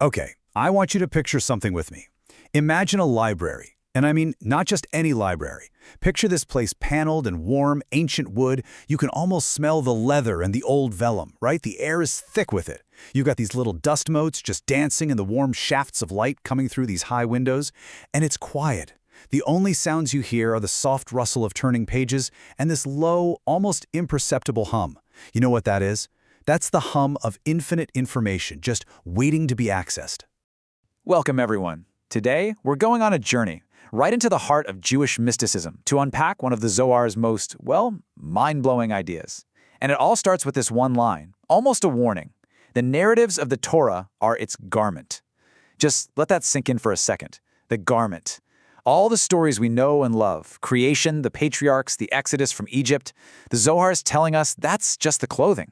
Okay, I want you to picture something with me. Imagine a library. And I mean, not just any library. Picture this place paneled and warm, ancient wood. You can almost smell the leather and the old vellum, right? The air is thick with it. You've got these little dust motes just dancing in the warm shafts of light coming through these high windows. And it's quiet. The only sounds you hear are the soft rustle of turning pages and this low, almost imperceptible hum. You know what that is? That's the hum of infinite information, just waiting to be accessed. Welcome, everyone. Today, we're going on a journey right into the heart of Jewish mysticism to unpack one of the Zohar's most, well, mind-blowing ideas. And it all starts with this one line, almost a warning. The narratives of the Torah are its garment. Just let that sink in for a second. The garment. All the stories we know and love, creation, the patriarchs, the exodus from Egypt, the Zohar is telling us that's just the clothing.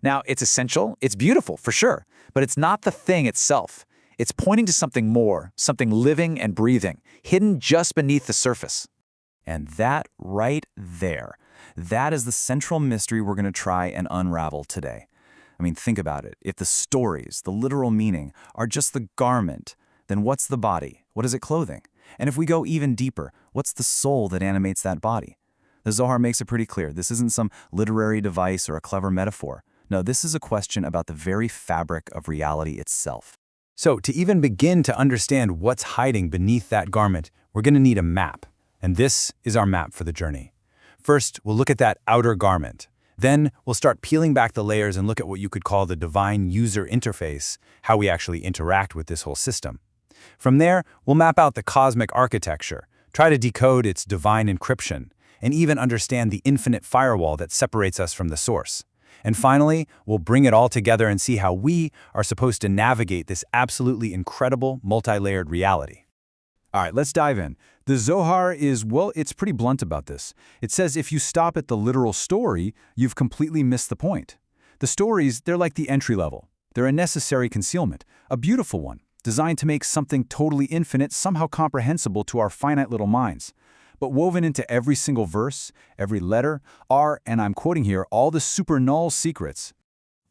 Now, it's essential, it's beautiful, for sure, but it's not the thing itself. It's pointing to something more, something living and breathing, hidden just beneath the surface. And that right there, that is the central mystery we're going to try and unravel today. I mean, think about it. If the stories, the literal meaning, are just the garment, then what's the body? What is it clothing? And if we go even deeper, what's the soul that animates that body? The Zohar makes it pretty clear. This isn't some literary device or a clever metaphor. No, this is a question about the very fabric of reality itself. So to even begin to understand what's hiding beneath that garment, we're going to need a map. And this is our map for the journey. First, we'll look at that outer garment. Then we'll start peeling back the layers and look at what you could call the divine user interface, how we actually interact with this whole system. From there, we'll map out the cosmic architecture, try to decode its divine encryption, and even understand the infinite firewall that separates us from the source. And finally, we'll bring it all together and see how we are supposed to navigate this absolutely incredible multi-layered reality. All right, let's dive in. The Zohar is, well, it's pretty blunt about this. It says if you stop at the literal story, you've completely missed the point. The stories, they're like the entry level. They're a necessary concealment, a beautiful one, designed to make something totally infinite somehow comprehensible to our finite little minds. But woven into every single verse, every letter, are, and I'm quoting here, all the super null secrets.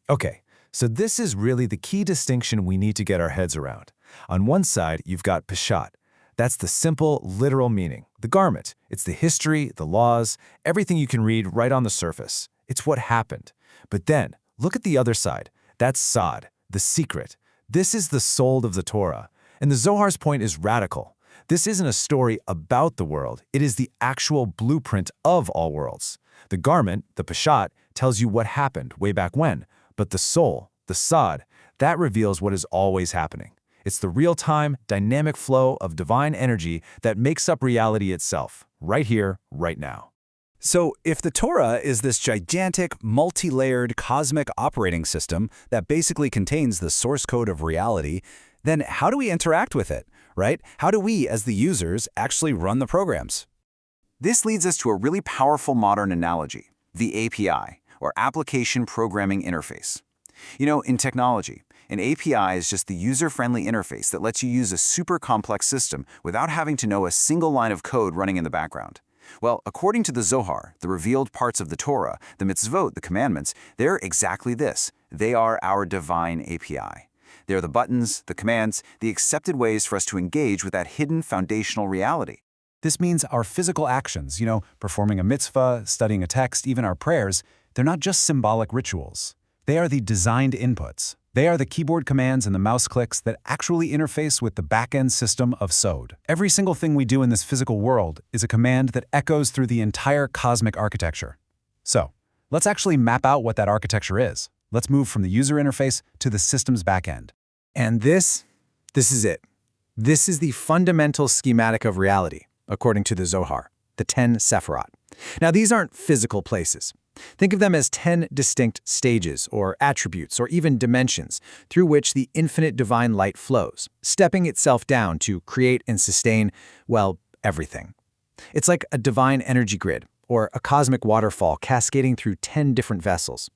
Okay, so this is really the key distinction we need to get our heads around. On one side, you've got Pshat. That's the simple, literal meaning. The garment. It's the history, the laws, everything you can read right on the surface. It's what happened. But then, look at the other side. That's Sod, the secret. This is the soul of the Torah. And the Zohar's point is radical. This isn't a story about the world. It is the actual blueprint of all worlds. The garment, the Pshat, tells you what happened way back when. But the soul, the Sod, that reveals what is always happening. It's the real-time, dynamic flow of divine energy that makes up reality itself, right here, right now. So if the Torah is this gigantic, multi-layered cosmic operating system that basically contains the source code of reality, then how do we interact with it, right? How do we, as the users, actually run the programs? This leads us to a really powerful modern analogy, the API, or Application Programming Interface. You know, in technology, an API is just the user-friendly interface that lets you use a super complex system without having to know a single line of code running in the background. Well, according to the Zohar, the revealed parts of the Torah, the Mitzvot, the commandments, they're exactly this. They are our divine API. They're the buttons, the commands, the accepted ways for us to engage with that hidden foundational reality. This means our physical actions, performing a mitzvah, studying a text, even our prayers, they're not just symbolic rituals. They are the designed inputs. They are the keyboard commands and the mouse clicks that actually interface with the back-end system of Sod. Every single thing we do in this physical world is a command that echoes through the entire cosmic architecture. So, let's actually map out what that architecture is. Let's move from the user interface to the system's back-end. And this is it. This is the fundamental schematic of reality, according to the Zohar, the 10 Sephirot. Now, these aren't physical places. Think of them as 10 distinct stages, or attributes, or even dimensions, through which the infinite divine light flows, stepping itself down to create and sustain, well, everything. It's like a divine energy grid, or a cosmic waterfall cascading through 10 different vessels.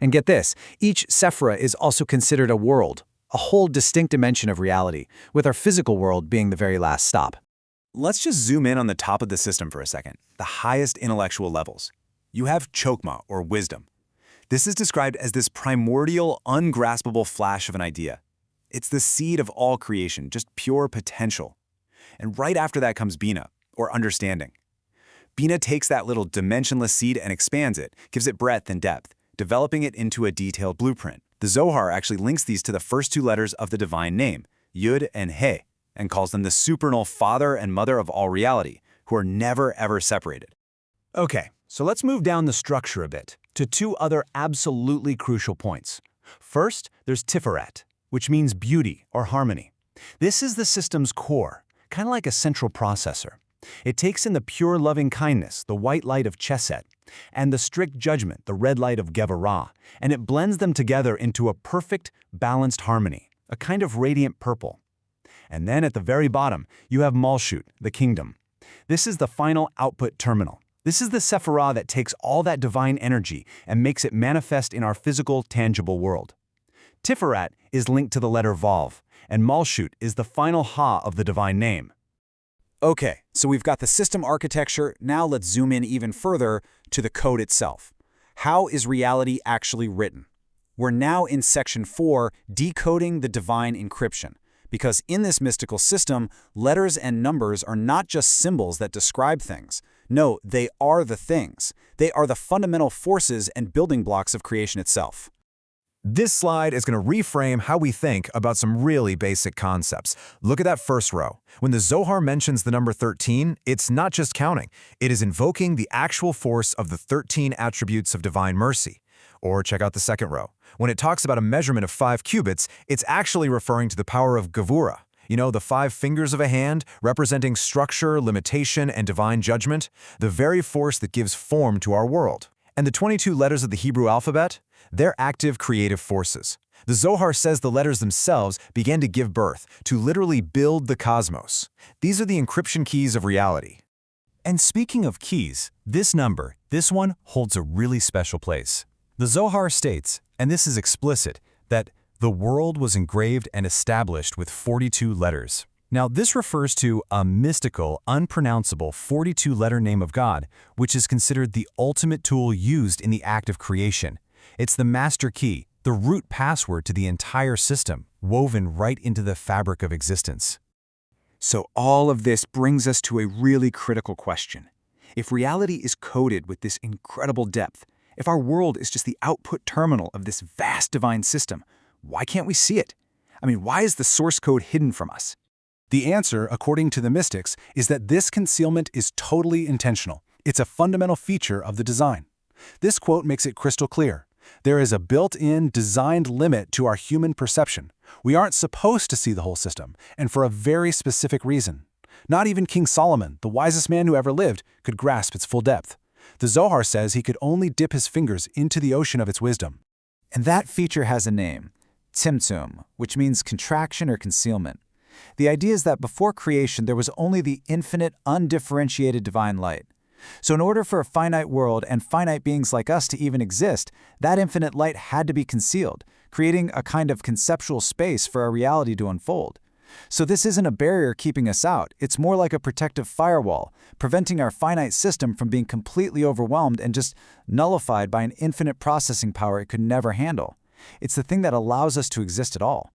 And get this, each Sephirah is also considered a world, a whole distinct dimension of reality, with our physical world being the very last stop. Let's just zoom in on the top of the system for a second, the highest intellectual levels. You have chokmah, or wisdom. This is described as this primordial, ungraspable flash of an idea. It's the seed of all creation, just pure potential. And right after that comes Bina, or understanding. Bina takes that little dimensionless seed and expands it, gives it breadth and depth, developing it into a detailed blueprint. The Zohar actually links these to the first two letters of the divine name, Yud and He, and calls them the supernal father and mother of all reality, who are never ever separated. Okay, so let's move down the structure a bit to two other absolutely crucial points. First, there's Tiferet, which means beauty or harmony. This is the system's core, kind of like a central processor. It takes in the pure loving kindness, the white light of Chesed, and the strict judgment, the red light of Gevarah, and it blends them together into a perfect, balanced harmony, a kind of radiant purple. And then at the very bottom, you have Malshut, the kingdom. This is the final output terminal. This is the Sephirah that takes all that divine energy and makes it manifest in our physical, tangible world. Tiferet is linked to the letter Vav, and Malshut is the final Ha of the divine name. Okay, so we've got the system architecture. Now let's zoom in even further to the code itself. How is reality actually written? We're now in section 4, decoding the divine encryption. Because in this mystical system, letters and numbers are not just symbols that describe things. No, they are the things. They are the fundamental forces and building blocks of creation itself. This slide is going to reframe how we think about some really basic concepts. Look at that first row. When the Zohar mentions the number 13, it's not just counting. It is invoking the actual force of the 13 attributes of divine mercy. Or check out the second row. When it talks about a measurement of 5 cubits, it's actually referring to the power of Gevura. You know, the 5 fingers of a hand, representing structure, limitation, and divine judgment, the very force that gives form to our world. And the 22 letters of the Hebrew alphabet? They're active creative forces. The Zohar says the letters themselves began to give birth, to literally build the cosmos. These are the encryption keys of reality. And speaking of keys, this number, this one holds a really special place. The Zohar states, and this is explicit, that the world was engraved and established with 42 letters. Now, this refers to a mystical, unpronounceable 42-letter name of God, which is considered the ultimate tool used in the act of creation. It's the master key, the root password to the entire system, woven right into the fabric of existence. So all of this brings us to a really critical question. If reality is coded with this incredible depth, if our world is just the output terminal of this vast divine system, why can't we see it? I mean, why is the source code hidden from us? The answer, according to the mystics, is that this concealment is totally intentional. It's a fundamental feature of the design. This quote makes it crystal clear. There is a built-in, designed limit to our human perception. We aren't supposed to see the whole system, and for a very specific reason. Not even King Solomon, the wisest man who ever lived, could grasp its full depth. The Zohar says he could only dip his fingers into the ocean of its wisdom. And that feature has a name, Tzimtzum, which means contraction or concealment. The idea is that before creation there was only the infinite, undifferentiated divine light. So in order for a finite world and finite beings like us to even exist, that infinite light had to be concealed, creating a kind of conceptual space for our reality to unfold. So this isn't a barrier keeping us out, it's more like a protective firewall, preventing our finite system from being completely overwhelmed and just nullified by an infinite processing power it could never handle. It's the thing that allows us to exist at all.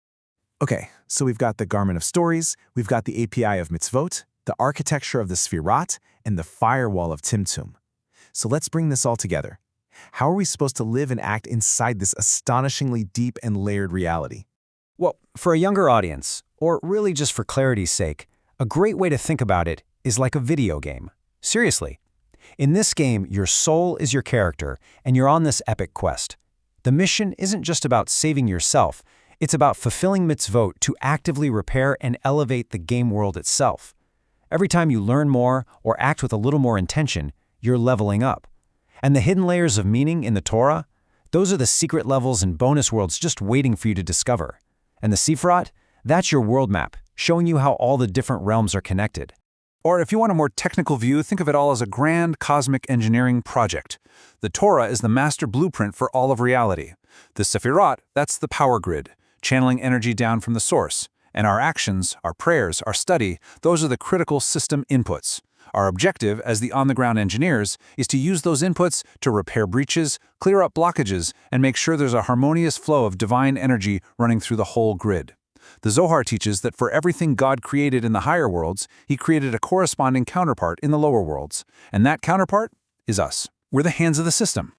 Okay, so we've got the garment of stories, we've got the API of Mitzvot, the architecture of the Sephirot, and the firewall of Tzimtzum. So let's bring this all together. How are we supposed to live and act inside this astonishingly deep and layered reality? Well, for a younger audience, or really just for clarity's sake, a great way to think about it is like a video game. Seriously. In this game, your soul is your character, and you're on this epic quest. The mission isn't just about saving yourself, it's about fulfilling mitzvot to actively repair and elevate the game world itself. Every time you learn more or act with a little more intention, you're leveling up. And the hidden layers of meaning in the Torah, those are the secret levels and bonus worlds just waiting for you to discover. And the Sephirot, that's your world map, showing you how all the different realms are connected. Or if you want a more technical view, think of it all as a grand cosmic engineering project. The Torah is the master blueprint for all of reality. The Sephirot, that's the power grid, channeling energy down from the source. And our actions, our prayers, our study, those are the critical system inputs. Our objective, as the on-the-ground engineers, is to use those inputs to repair breaches, clear up blockages, and make sure there's a harmonious flow of divine energy running through the whole grid. The Zohar teaches that for everything God created in the higher worlds, he created a corresponding counterpart in the lower worlds. And that counterpart is us. We're the hands of the system.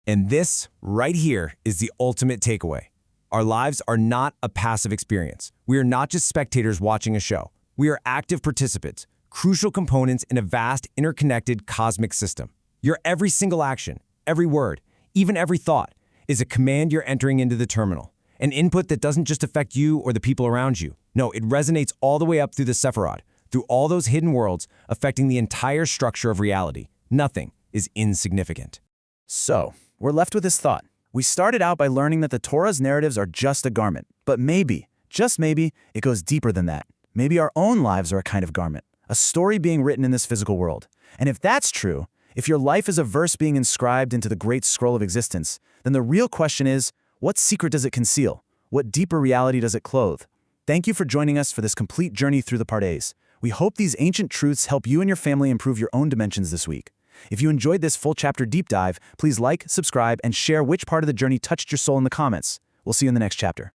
And this, right here, is the ultimate takeaway. Our lives are not a passive experience. We are not just spectators watching a show. We are active participants, crucial components in a vast, interconnected cosmic system. Your every single action, every word, even every thought, is a command you're entering into the terminal. An input that doesn't just affect you or the people around you. No, it resonates all the way up through the Sephirot, through all those hidden worlds, affecting the entire structure of reality. Nothing is insignificant. So, we're left with this thought. We started out by learning that the Torah's narratives are just a garment, but maybe, just maybe, it goes deeper than that. Maybe our own lives are a kind of garment, a story being written in this physical world. And if that's true, if your life is a verse being inscribed into the great scroll of existence, then the real question is, what secret does it conceal? What deeper reality does it clothe? Thank you for joining us for this complete journey through the Pardes. We hope these ancient truths help you and your family improve your own dimensions this week. If you enjoyed this full chapter deep dive, please like, subscribe, and share which part of the journey touched your soul in the comments. We'll see you in the next chapter.